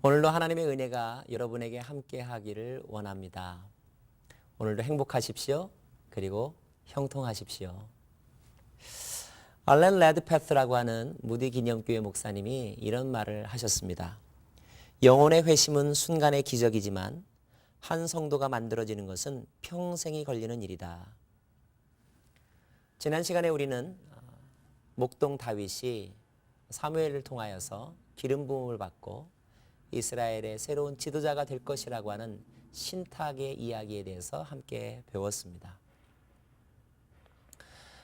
오늘도 하나님의 은혜가 여러분에게 함께 하기를 원합니다. 오늘도 행복하십시오. 그리고 형통하십시오. 알렌 레드패스라고 하는 무디 기념교회 목사님이 이런 말을 하셨습니다. 영혼의 회심은 순간의 기적이지만 한 성도가 만들어지는 것은 평생이 걸리는 일이다. 지난 시간에 우리는 목동 다윗이 사무엘을 통하여서 기름 부음을 받고 이스라엘의 새로운 지도자가 될 것이라고 하는 신탁의 이야기에 대해서 함께 배웠습니다.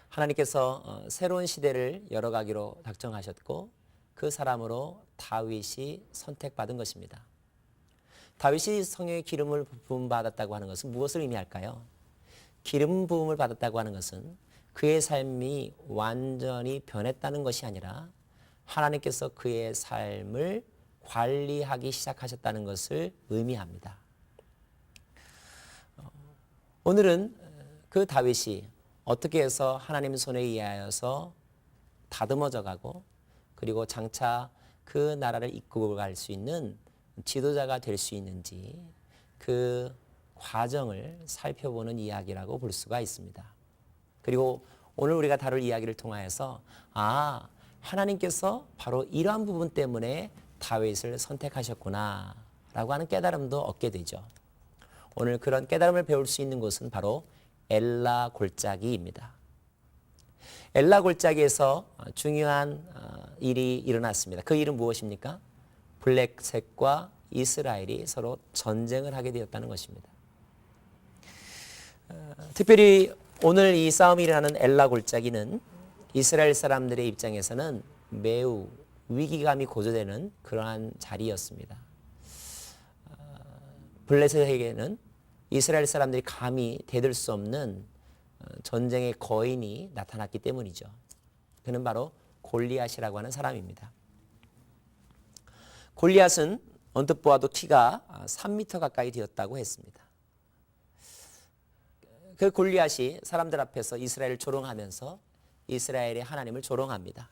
하나님께서 새로운 시대를 열어가기로 작정하셨고 그 사람으로 다윗이 선택받은 것입니다. 다윗이 성령의 기름을 부음 받았다고 하는 것은 무엇을 의미할까요? 기름 부음을 받았다고 하는 것은 그의 삶이 완전히 변했다는 것이 아니라 하나님께서 그의 삶을 관리하기 시작하셨다는 것을 의미합니다. 오늘은 그 다윗이 어떻게 해서 하나님 손에 의하여서 다듬어져 가고 그리고 장차 그 나라를 이끌고 갈 수 있는 지도자가 될 수 있는지 그 과정을 살펴보는 이야기라고 볼 수가 있습니다. 그리고 오늘 우리가 다룰 이야기를 통하여서 하나님께서 바로 이러한 부분 때문에 다윗을 선택하셨구나 라고 하는 깨달음도 얻게 되죠. 오늘 그런 깨달음을 배울 수 있는 곳은 바로 엘라 골짜기입니다. 엘라 골짜기에서 중요한 일이 일어났습니다. 그 일은 무엇입니까? 블레셋과 이스라엘이 서로 전쟁을 하게 되었다는 것입니다. 특별히 오늘 이 싸움이 일어나는 엘라 골짜기는 이스라엘 사람들의 입장에서는 매우 위기감이 고조되는 그러한 자리였습니다. 블레셋에게는 이스라엘 사람들이 감히 대들 수 없는 전쟁의 거인이 나타났기 때문이죠. 그는 바로 골리앗이라고 하는 사람입니다. 골리앗은 언뜻 보아도 키가 3m 가까이 되었다고 했습니다. 그 골리앗이 사람들 앞에서 이스라엘을 조롱하면서 이스라엘의 하나님을 조롱합니다.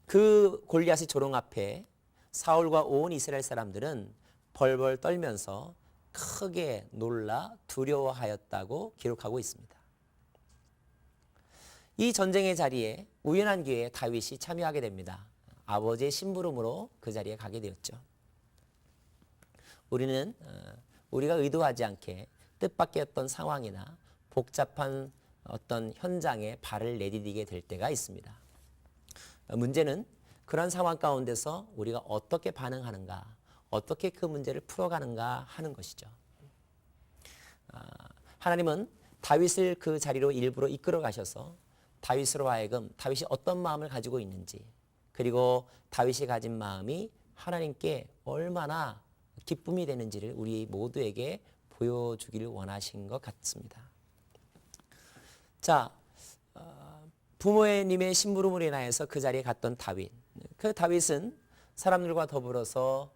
그 골리앗의 조롱 앞에 사울과 온 이스라엘 사람들은 벌벌 떨면서 크게 놀라 두려워하였다고 기록하고 있습니다. 이 전쟁의 자리에 우연한 기회에 다윗이 참여하게 됩니다. 아버지의 심부름으로 그 자리에 가게 되었죠. 우리는 우리가 의도하지 않게 뜻밖의 상황이나 복잡한 어떤 현장에 발을 내디디게 될 때가 있습니다. 문제는 그런 상황 가운데서 우리가 어떻게 반응하는가, 어떻게 그 문제를 풀어가는가 하는 것이죠. 하나님은 다윗을 그 자리로 일부러 이끌어 가셔서 다윗으로 하여금 다윗이 어떤 마음을 가지고 있는지, 그리고 다윗이 가진 마음이 하나님께 얼마나 기쁨이 되는지를 우리 모두에게 보여주기를 원하신 것 같습니다. 자, 부모님의 심부름으로 인하여서 그 자리에 갔던 다윗. 그 다윗은 사람들과 더불어서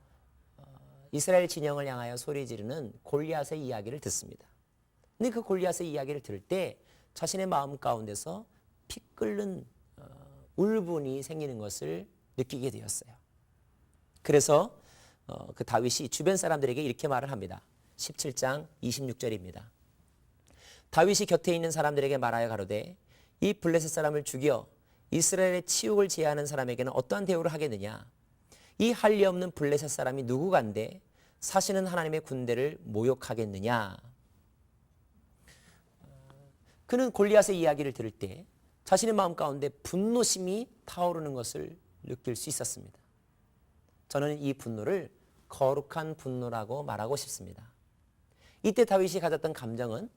이스라엘 진영을 향하여 소리 지르는 골리앗의 이야기를 듣습니다. 근데 그 골리앗의 이야기를 들을 때 자신의 마음 가운데서 피 끓는 울분이 생기는 것을 느끼게 되었어요. 그래서 그 다윗이 주변 사람들에게 이렇게 말을 합니다. 17장 26절입니다. 다윗이 곁에 있는 사람들에게 말하여 가로되 이 블레셋 사람을 죽여 이스라엘의 치욕을 제하는 사람에게는 어떠한 대우를 하겠느냐? 이 할 리 없는 블레셋 사람이 누구간데 사시는 하나님의 군대를 모욕하겠느냐? 그는 골리앗의 이야기를 들을 때 자신의 마음 가운데 분노심이 타오르는 것을 느낄 수 있었습니다. 저는 이 분노를 거룩한 분노라고 말하고 싶습니다. 이때 다윗이 가졌던 감정은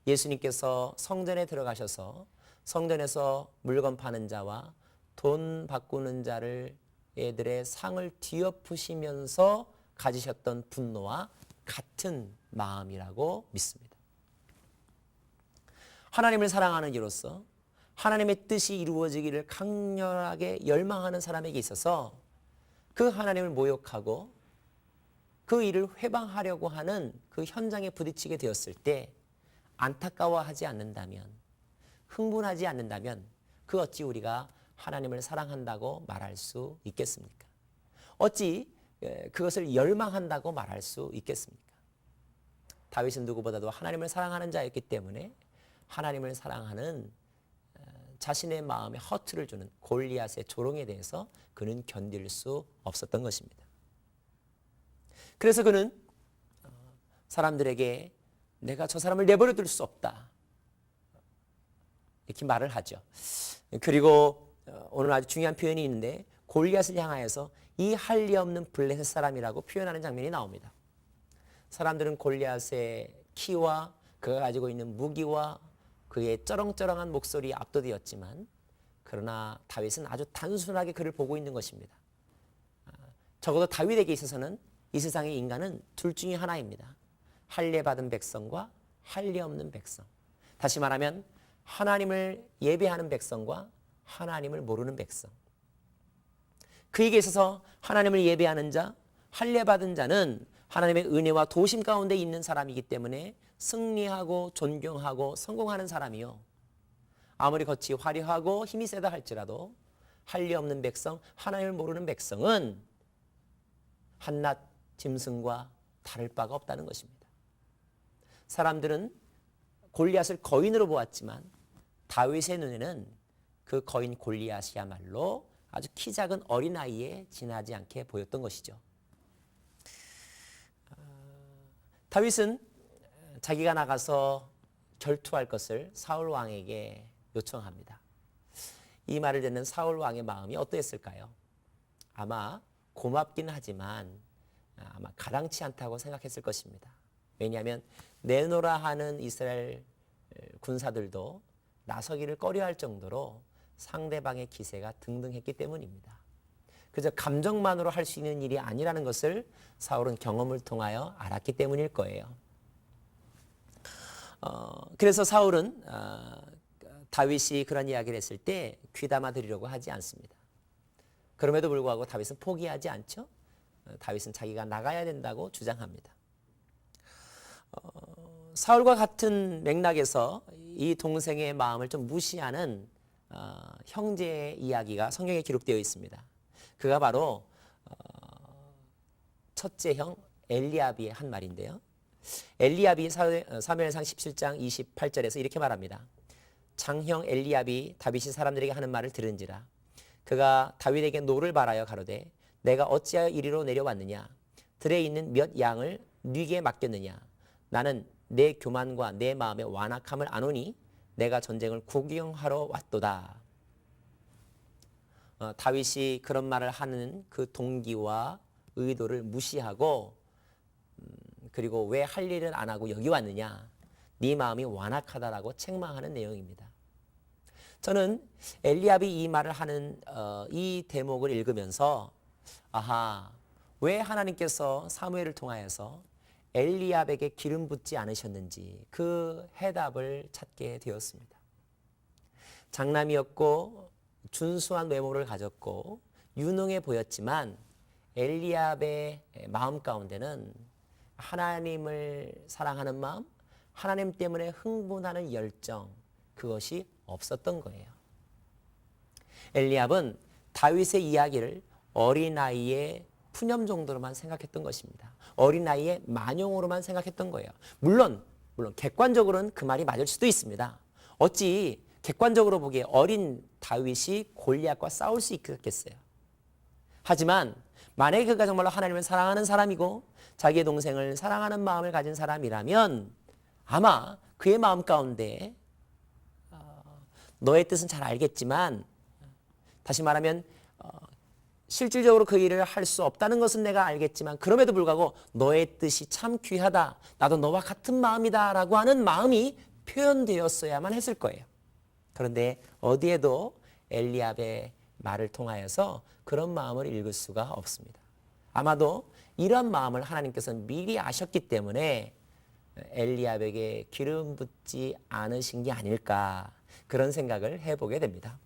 예수님께서 성전에 들어가셔서 성전에서 물건 파는 자와 돈 바꾸는 자를 애들의 상을 뒤엎으시면서 가지셨던 분노와 같은 마음이라고 믿습니다. 하나님을 사랑하는 이로써 하나님의 뜻이 이루어지기를 강렬하게 열망하는 사람에게 있어서 그 하나님을 모욕하고 그 일을 회방하려고 하는 그 현장에 부딪히게 되었을 때 안타까워하지 않는다면, 흥분하지 않는다면 그 어찌 우리가 하나님을 사랑한다고 말할 수 있겠습니까? 어찌 그것을 열망한다고 말할 수 있겠습니까? 다윗은 누구보다도 하나님을 사랑하는 자였기 때문에 하나님을 사랑하는 자신의 마음에 허투를 주는 골리앗의 조롱에 대해서 그는 견딜 수 없었던 것입니다. 그래서 그는 사람들에게 내가 저 사람을 내버려 둘 수 없다, 이렇게 말을 하죠. 그리고 오늘 아주 중요한 표현이 있는데 골리앗을 향하여서 이 할 리 없는 블레셋 사람이라고 표현하는 장면이 나옵니다. 사람들은 골리앗의 키와 그가 가지고 있는 무기와 그의 쩌렁쩌렁한 목소리에 압도되었지만 그러나 다윗은 아주 단순하게 그를 보고 있는 것입니다. 적어도 다윗에게 있어서는 이 세상의 인간은 둘 중에 하나입니다. 할례 받은 백성과 할례 없는 백성. 다시 말하면 하나님을 예배하는 백성과 하나님을 모르는 백성. 그에게 있어서 하나님을 예배하는 자, 할례 받은 자는 하나님의 은혜와 도심 가운데 있는 사람이기 때문에 승리하고 존경하고 성공하는 사람이요, 아무리 겉이 화려하고 힘이 세다 할지라도 할례 없는 백성, 하나님을 모르는 백성은 한낱 짐승과 다를 바가 없다는 것입니다. 사람들은 골리앗을 거인으로 보았지만 다윗의 눈에는 그 거인 골리앗이야말로 아주 키 작은 어린아이에 지나지 않게 보였던 것이죠. 다윗은 자기가 나가서 결투할 것을 사울 왕에게 요청합니다. 이 말을 듣는 사울 왕의 마음이 어떠했을까요? 아마 고맙긴 하지만 아마 가당치 않다고 생각했을 것입니다. 왜냐하면 내노라 하는 이스라엘 군사들도 나서기를 꺼려할 정도로 상대방의 기세가 등등했기 때문입니다. 그저 감정만으로 할 수 있는 일이 아니라는 것을 사울은 경험을 통하여 알았기 때문일 거예요. 그래서 사울은 다윗이 그런 이야기를 했을 때 귀담아 들으려고 하지 않습니다. 그럼에도 불구하고 다윗은 포기하지 않죠. 다윗은 자기가 나가야 된다고 주장합니다. 사울과 같은 맥락에서 이 동생의 마음을 좀 무시하는 형제의 이야기가 성경에 기록되어 있습니다. 그가 바로 첫째 형 엘리압의 한 말인데요. 엘리압이 사무엘상 17장 28절에서 이렇게 말합니다. 장형 엘리압이 다윗이 사람들에게 하는 말을 들은지라. 그가 다윗에게 노를 바라여 가로되 내가 어찌하여 이리로 내려왔느냐. 들에 있는 몇 양을 네게 맡겼느냐. 나는 내 교만과 내 마음의 완악함을 아노니 내가 전쟁을 구경하러 왔도다. 다윗이 그런 말을 하는 그 동기와 의도를 무시하고 그리고 왜 할 일을 안 하고 여기 왔느냐. 네 마음이 완악하다라고 책망하는 내용입니다. 저는 엘리압이 이 말을 하는 이 대목을 읽으면서 왜 하나님께서 사무엘을 통하여서 엘리압에게 기름 붓지 않으셨는지 그 해답을 찾게 되었습니다. 장남이었고 준수한 외모를 가졌고 유능해 보였지만 엘리압의 마음 가운데는 하나님을 사랑하는 마음, 하나님 때문에 흥분하는 열정, 그것이 없었던 거예요. 엘리압은 다윗의 이야기를 어린아이의 푸념 정도로만 생각했던 것입니다. 어린아이의 만용으로만 생각했던 거예요. 물론 객관적으로는 그 말이 맞을 수도 있습니다. 어찌 객관적으로 보기에 어린 다윗이 골리앗과 싸울 수 있겠어요. 하지만 만약에 그가 정말로 하나님을 사랑하는 사람이고 자기의 동생을 사랑하는 마음을 가진 사람이라면 아마 그의 마음 가운데 너의 뜻은 잘 알겠지만, 다시 말하면 실질적으로 그 일을 할 수 없다는 것은 내가 알겠지만 그럼에도 불구하고 너의 뜻이 참 귀하다, 나도 너와 같은 마음이다 라고 하는 마음이 표현되었어야만 했을 거예요. 그런데 어디에도 엘리압의 말을 통하여서 그런 마음을 읽을 수가 없습니다. 아마도 이런 마음을 하나님께서는 미리 아셨기 때문에 엘리압에게 기름 붓지 않으신 게 아닐까, 그런 생각을 해보게 됩니다.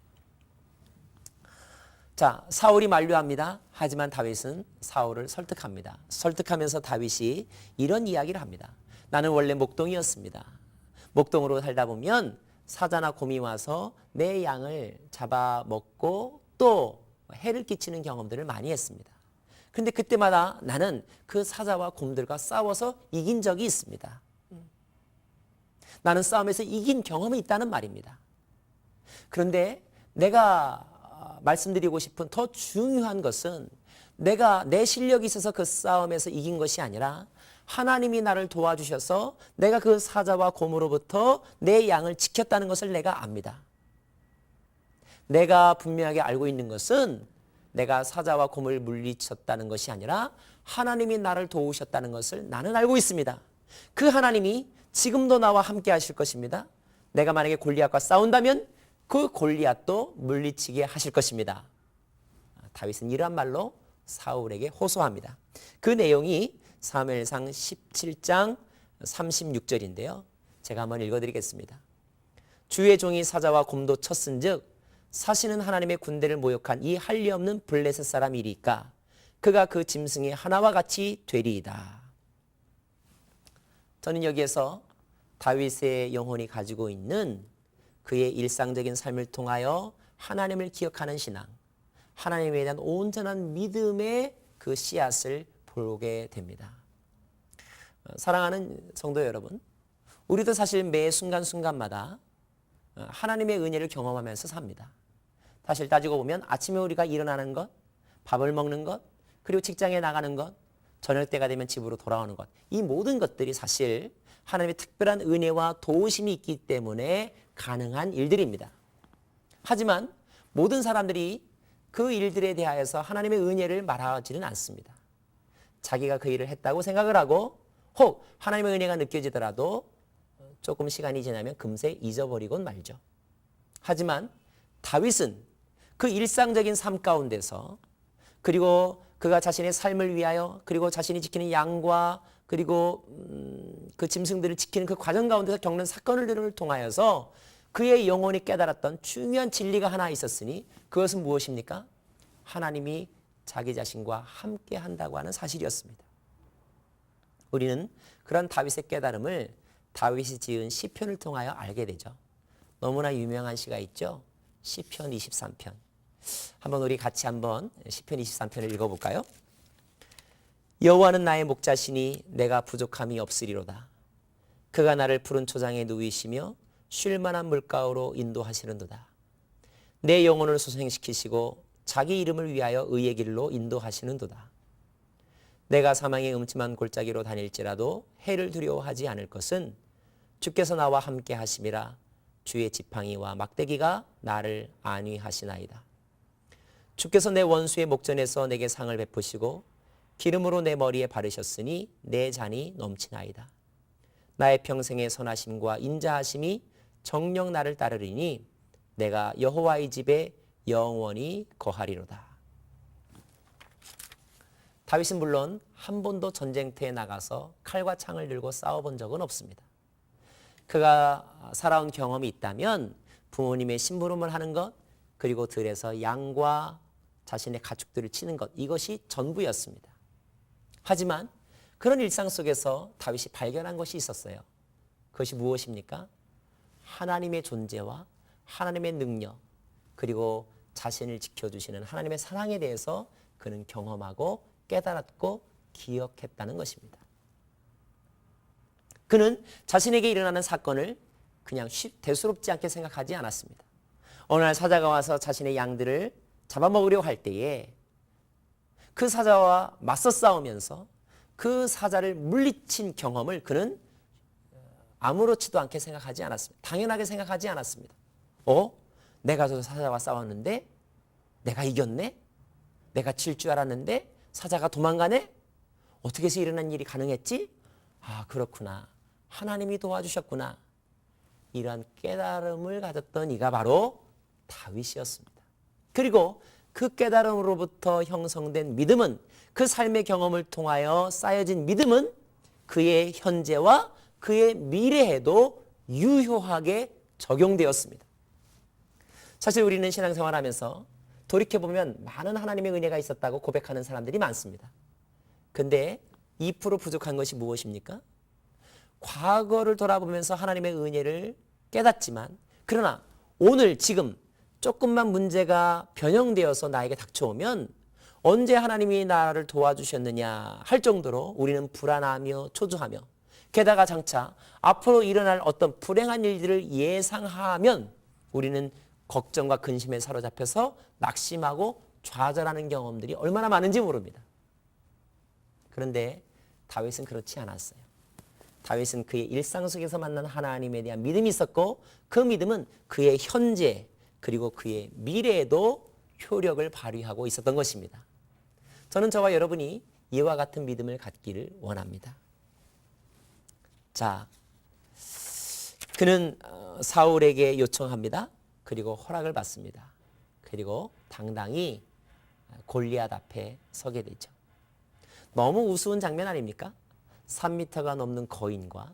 자, 사울이 만류합니다. 하지만 다윗은 사울을 설득합니다. 설득하면서 다윗이 이런 이야기를 합니다. 나는 원래 목동이었습니다. 목동으로 살다 보면 사자나 곰이 와서 내 양을 잡아먹고 또 해를 끼치는 경험들을 많이 했습니다. 그런데 그때마다 나는 그 사자와 곰들과 싸워서 이긴 적이 있습니다. 나는 싸움에서 이긴 경험이 있다는 말입니다. 그런데 내가 말씀드리고 싶은 더 중요한 것은 내가 내 실력이 있어서 그 싸움에서 이긴 것이 아니라 하나님이 나를 도와주셔서 내가 그 사자와 곰으로부터 내 양을 지켰다는 것을 내가 압니다. 내가 분명하게 알고 있는 것은 내가 사자와 곰을 물리쳤다는 것이 아니라 하나님이 나를 도우셨다는 것을 나는 알고 있습니다. 그 하나님이 지금도 나와 함께 하실 것입니다. 내가 만약에 골리앗과 싸운다면 그 골리앗도 물리치게 하실 것입니다. 다윗은 이러한 말로 사울에게 호소합니다. 그 내용이 사무엘상 17장 36절인데요. 제가 한번 읽어드리겠습니다. 주의 종이 사자와 곰도 쳤은즉 사시는 하나님의 군대를 모욕한 이 할리 없는 블레셋 사람이리까 그가 그 짐승의 하나와 같이 되리이다. 저는 여기에서 다윗의 영혼이 가지고 있는 그의 일상적인 삶을 통하여 하나님을 기억하는 신앙, 하나님에 대한 온전한 믿음의 그 씨앗을 보게 됩니다. 사랑하는 성도 여러분, 우리도 사실 매 순간순간마다 하나님의 은혜를 경험하면서 삽니다. 사실 따지고 보면 아침에 우리가 일어나는 것, 밥을 먹는 것, 그리고 직장에 나가는 것, 저녁 때가 되면 집으로 돌아오는 것, 이 모든 것들이 사실 하나님의 특별한 은혜와 도우심이 있기 때문에 가능한 일들입니다. 하지만 모든 사람들이 그 일들에 대하여서 하나님의 은혜를 말하지는 않습니다. 자기가 그 일을 했다고 생각을 하고 혹 하나님의 은혜가 느껴지더라도 조금 시간이 지나면 금세 잊어버리곤 말죠. 하지만 다윗은 그 일상적인 삶 가운데서 그리고 그가 자신의 삶을 위하여 그리고 자신이 지키는 양과 그리고 그 짐승들을 지키는 그 과정 가운데서 겪는 사건들을 통하여서 그의 영혼이 깨달았던 중요한 진리가 하나 있었으니 그것은 무엇입니까? 하나님이 자기 자신과 함께 한다고 하는 사실이었습니다. 우리는 그런 다윗의 깨달음을 다윗이 지은 시편을 통하여 알게 되죠. 너무나 유명한 시가 있죠. 시편 23편. 한번 우리 같이 한번 시편 23편을 읽어볼까요? 여호와는 나의 목자시니 내가 부족함이 없으리로다. 그가 나를 푸른 초장에 누이시며 쉴 만한 물가로 인도하시는도다. 내 영혼을 소생시키시고 자기 이름을 위하여 의의 길로 인도하시는도다. 내가 사망의 음침한 골짜기로 다닐지라도 해를 두려워하지 않을 것은 주께서 나와 함께 하심이라. 주의 지팡이와 막대기가 나를 안위하시나이다. 주께서 내 원수의 목전에서 내게 상을 베푸시고 기름으로 내 머리에 바르셨으니 내 잔이 넘치나이다. 나의 평생의 선하심과 인자하심이 정녕 나를 따르리니 내가 여호와의 집에 영원히 거하리로다. 다윗은 물론 한 번도 전쟁터에 나가서 칼과 창을 들고 싸워본 적은 없습니다. 그가 살아온 경험이 있다면 부모님의 심부름을 하는 것, 그리고 들에서 양과 자신의 가축들을 치는 것, 이것이 전부였습니다. 하지만 그런 일상 속에서 다윗이 발견한 것이 있었어요. 그것이 무엇입니까? 하나님의 존재와 하나님의 능력, 그리고 자신을 지켜주시는 하나님의 사랑에 대해서 그는 경험하고 깨달았고 기억했다는 것입니다. 그는 자신에게 일어나는 사건을 그냥 대수롭지 않게 생각하지 않았습니다. 어느 날 사자가 와서 자신의 양들을 잡아먹으려고 할 때에 그 사자와 맞서 싸우면서 그 사자를 물리친 경험을 그는 아무렇지도 않게 생각하지 않았습니다. 당연하게 생각하지 않았습니다. 내가 저 사자와 싸웠는데 내가 이겼네? 내가 질 줄 알았는데 사자가 도망가네? 어떻게 해서 일어난 일이 가능했지? 아, 그렇구나. 하나님이 도와주셨구나. 이러한 깨달음을 가졌던 이가 바로 다윗이었습니다. 그리고 그 깨달음으로부터 형성된 믿음은, 그 삶의 경험을 통하여 쌓여진 믿음은 그의 현재와 그의 미래에도 유효하게 적용되었습니다. 사실 우리는 신앙생활하면서 돌이켜보면 많은 하나님의 은혜가 있었다고 고백하는 사람들이 많습니다. 근데 2% 부족한 것이 무엇입니까? 과거를 돌아보면서 하나님의 은혜를 깨닫지만, 그러나 오늘 지금 조금만 문제가 변형되어서 나에게 닥쳐오면 언제 하나님이 나를 도와주셨느냐 할 정도로 우리는 불안하며 초조하며, 게다가 장차 앞으로 일어날 어떤 불행한 일들을 예상하면 우리는 걱정과 근심에 사로잡혀서 낙심하고 좌절하는 경험들이 얼마나 많은지 모릅니다. 그런데 다윗은 그렇지 않았어요. 다윗은 그의 일상 속에서 만난 하나님에 대한 믿음이 있었고, 그 믿음은 그의 현재 그리고 그의 미래에도 효력을 발휘하고 있었던 것입니다. 저는 저와 여러분이 이와 같은 믿음을 갖기를 원합니다. 자, 그는 사울에게 요청합니다. 그리고 허락을 받습니다. 그리고 당당히 골리앗 앞에 서게 되죠. 너무 우스운 장면 아닙니까? 3m가 넘는 거인과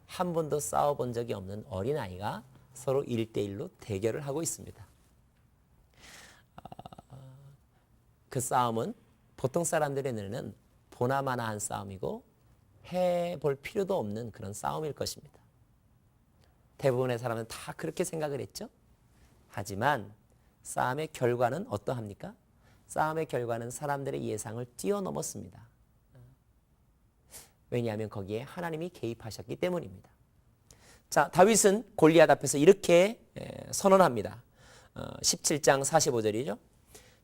한 번도 싸워본 적이 없는 어린아이가 서로 1대1로 대결을 하고 있습니다. 그 싸움은 보통 사람들의 눈에는 보나마나한 싸움이고 해볼 필요도 없는 그런 싸움일 것입니다. 대부분의 사람은 다 그렇게 생각을 했죠. 하지만 싸움의 결과는 어떠합니까? 싸움의 결과는 사람들의 예상을 뛰어넘었습니다. 왜냐하면 거기에 하나님이 개입하셨기 때문입니다. 자, 다윗은 골리앗 앞에서 이렇게 선언합니다. 17장 45절이죠.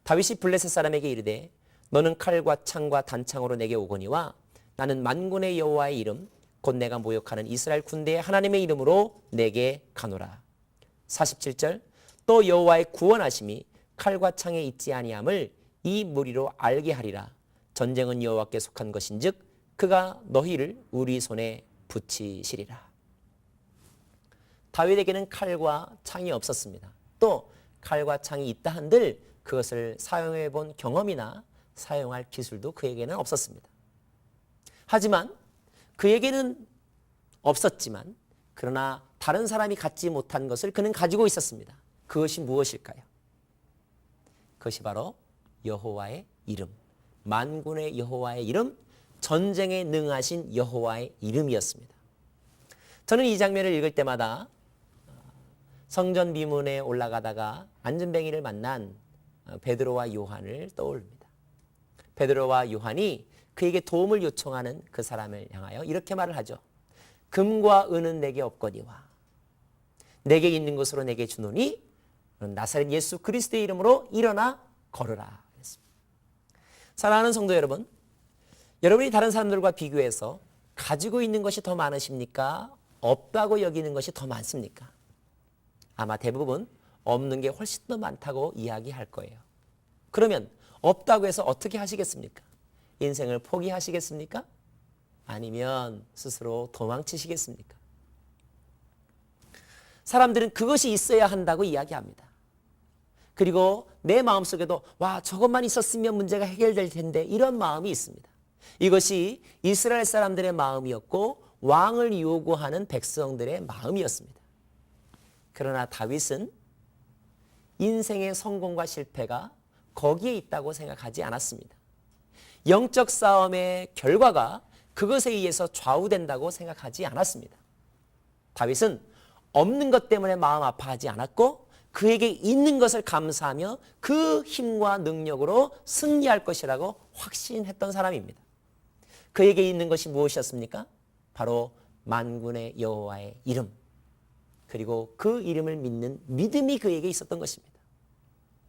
다윗이 블레셋 사람에게 이르되 너는 칼과 창과 단창으로 내게 오거니와 나는 만군의 여호와의 이름 곧 내가 모욕하는 이스라엘 군대의 하나님의 이름으로 내게 가노라. 47절 또 여호와의 구원하심이 칼과 창에 있지 아니함을 이 무리로 알게 하리라. 전쟁은 여호와께 속한 것인즉 그가 너희를 우리 손에 붙이시리라. 다윗에게는 칼과 창이 없었습니다. 또 칼과 창이 있다 한들 그것을 사용해 본 경험이나 사용할 기술도 그에게는 없었습니다. 하지만 그에게는 없었지만 그러나 다른 사람이 갖지 못한 것을 그는 가지고 있었습니다. 그것이 무엇일까요? 그것이 바로 여호와의 이름, 만군의 여호와의 이름, 전쟁에 능하신 여호와의 이름이었습니다. 저는 이 장면을 읽을 때마다 성전 비문에 올라가다가 안전뱅이를 만난 베드로와 요한을 떠올립니다. 베드로와 요한이 그에게 도움을 요청하는 그 사람을 향하여 이렇게 말을 하죠. 금과 은은 내게 없거니와 내게 있는 것으로 내게 주노니 나사렛 예수 그리스도의 이름으로 일어나 걸으라. 사랑하는 성도 여러분, 여러분이 다른 사람들과 비교해서 가지고 있는 것이 더 많으십니까? 없다고 여기는 것이 더 많습니까? 아마 대부분 없는 게 훨씬 더 많다고 이야기할 거예요. 그러면 없다고 해서 어떻게 하시겠습니까? 인생을 포기하시겠습니까? 아니면 스스로 도망치시겠습니까? 사람들은 그것이 있어야 한다고 이야기합니다. 그리고 내 마음속에도 와, 저것만 있었으면 문제가 해결될 텐데 이런 마음이 있습니다. 이것이 이스라엘 사람들의 마음이었고 왕을 요구하는 백성들의 마음이었습니다. 그러나 다윗은 인생의 성공과 실패가 거기에 있다고 생각하지 않았습니다. 영적 싸움의 결과가 그것에 의해서 좌우된다고 생각하지 않았습니다. 다윗은 없는 것 때문에 마음 아파하지 않았고 그에게 있는 것을 감사하며 그 힘과 능력으로 승리할 것이라고 확신했던 사람입니다. 그에게 있는 것이 무엇이었습니까? 바로 만군의 여호와의 이름, 그리고 그 이름을 믿는 믿음이 그에게 있었던 것입니다.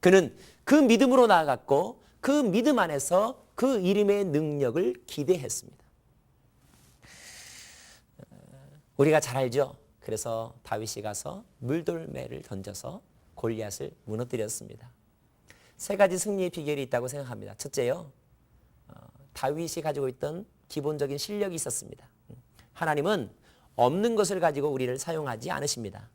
그는 그 믿음으로 나아갔고 그 믿음 안에서 그 이름의 능력을 기대했습니다. 우리가 잘 알죠. 그래서 다윗이 가서 물돌매를 던져서 골리앗을 무너뜨렸습니다. 세 가지 승리의 비결이 있다고 생각합니다. 첫째요, 다윗이 가지고 있던 기본적인 실력이 있었습니다. 하나님은 없는 것을 가지고 우리를 사용하지 않으십니다.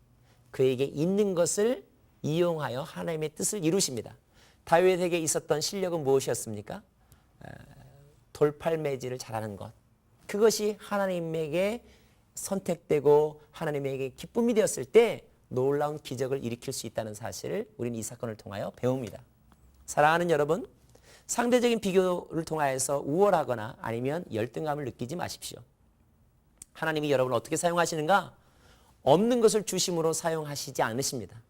그에게 있는 것을 이용하여 하나님의 뜻을 이루십니다. 다윗에게 있었던 실력은 무엇이었습니까? 돌팔매질을 잘하는 것. 그것이 하나님에게 선택되고 하나님에게 기쁨이 되었을 때 놀라운 기적을 일으킬 수 있다는 사실을 우리는 이 사건을 통하여 배웁니다. 사랑하는 여러분, 상대적인 비교를 통하여서 우월하거나 아니면 열등감을 느끼지 마십시오. 하나님이 여러분을 어떻게 사용하시는가? 없는 것을 주심으로 사용하시지 않으십니다.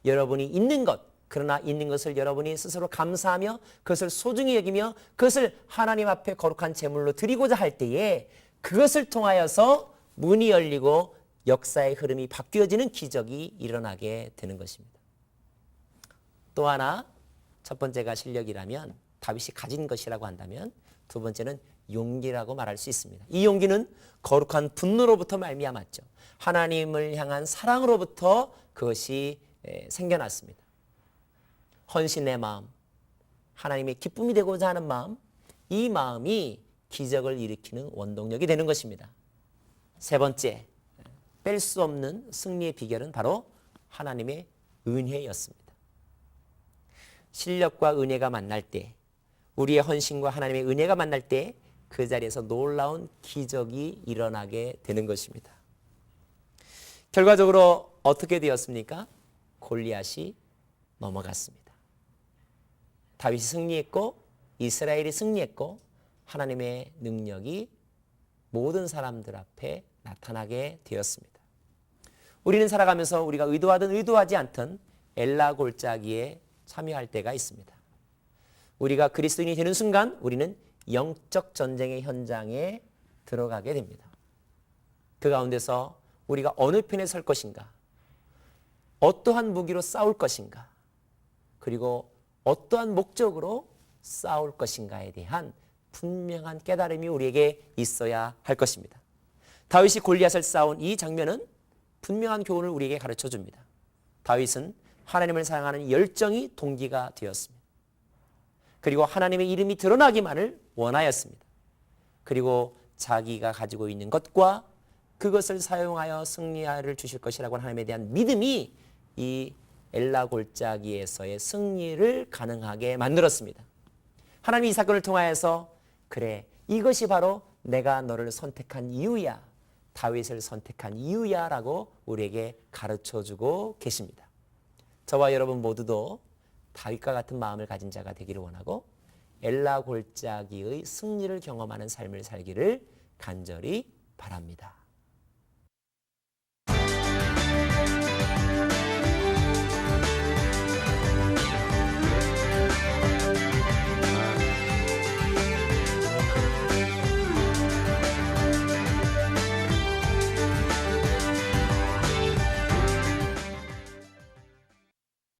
여러분이 있는 것, 그러나 있는 것을 여러분이 스스로 감사하며 그것을 소중히 여기며 그것을 하나님 앞에 거룩한 제물로 드리고자 할 때에 그것을 통하여서 문이 열리고 역사의 흐름이 바뀌어지는 기적이 일어나게 되는 것입니다. 또 하나, 첫 번째가 실력이라면 다윗이 가진 것이라고 한다면 두 번째는 용기라고 말할 수 있습니다. 이 용기는 거룩한 분노로부터 말미암았죠. 하나님을 향한 사랑으로부터 그것이 생겨났습니다. 헌신의 마음, 하나님의 기쁨이 되고자 하는 마음, 이 마음이 기적을 일으키는 원동력이 되는 것입니다. 세 번째, 뺄 수 없는 승리의 비결은 바로 하나님의 은혜였습니다. 실력과 은혜가 만날 때, 우리의 헌신과 하나님의 은혜가 만날 때 그 자리에서 놀라운 기적이 일어나게 되는 것입니다. 결과적으로 어떻게 되었습니까? 골리앗이 넘어갔습니다. 다윗이 승리했고 이스라엘이 승리했고 하나님의 능력이 모든 사람들 앞에 나타나게 되었습니다. 우리는 살아가면서 우리가 의도하든 의도하지 않든 엘라 골짜기에 참여할 때가 있습니다. 우리가 그리스도인이 되는 순간 우리는 영적 전쟁의 현장에 들어가게 됩니다. 그 가운데서 우리가 어느 편에 설 것인가, 어떠한 무기로 싸울 것인가, 그리고 어떠한 목적으로 싸울 것인가에 대한 분명한 깨달음이 우리에게 있어야 할 것입니다. 다윗이 골리앗을 싸운 이 장면은 분명한 교훈을 우리에게 가르쳐 줍니다. 다윗은 하나님을 사랑하는 열정이 동기가 되었습니다. 그리고 하나님의 이름이 드러나기만을 원하였습니다. 그리고 자기가 가지고 있는 것과 그것을 사용하여 승리를 주실 것이라고 하는 하나님에 대한 믿음이 이 엘라 골짜기에서의 승리를 가능하게 만들었습니다. 하나님이 이 사건을 통하여서 그래, 이것이 바로 내가 너를 선택한 이유야, 다윗을 선택한 이유야 라고 우리에게 가르쳐주고 계십니다. 저와 여러분 모두도 다윗과 같은 마음을 가진 자가 되기를 원하고 엘라 골짜기의 승리를 경험하는 삶을 살기를 간절히 바랍니다.